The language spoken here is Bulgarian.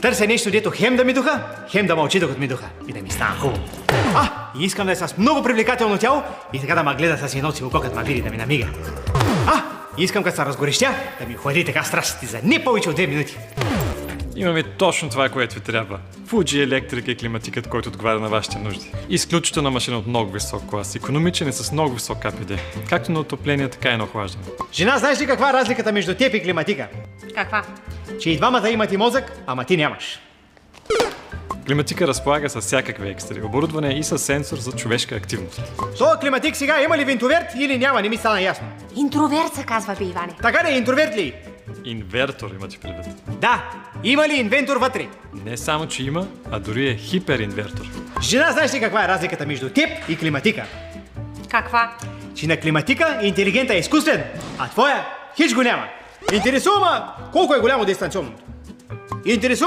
Търся нещо, дето хем да ми духа, хем да мълчи докато ми духа и да ми става хубаво. И искам да е с много привлекателно тяло и така да ме гледа с едно око, като ме види да ми намига. И искам като се разгорещя да ми хлади така страстите за не повече от 2 минути. Имаме точно това, което ви трябва. Fuji Electric е климатикът, който отговаря на вашите нужди. Изключителна машина от много висок клас, икономичен и с много висок КПД. Както на отопление, така и на охлаждане. Жена, знаеш ли каква е разликата между теб и климатика? Каква? Че и двамата имат и мозък, ама ти нямаш. Климатика разполага с всякакви екстри, оборудване и с сенсор за човешка активност. Този климатик сега има ли интроверт или няма? Не ми стана ясно. Интроверт се казва, бе, Иване. Така ли, интроверт ли? Инвертор имате предвид. Да, има ли инвентор вътре? Не само, че има, а дори е хиперинвертор. Жена, знаеш ли каква е разликата между теб и климатика? Каква? Че на климатика интелигентът е изкуствен, а твоя хич го няма. Интересува колко е голямо дистанционното. Интересува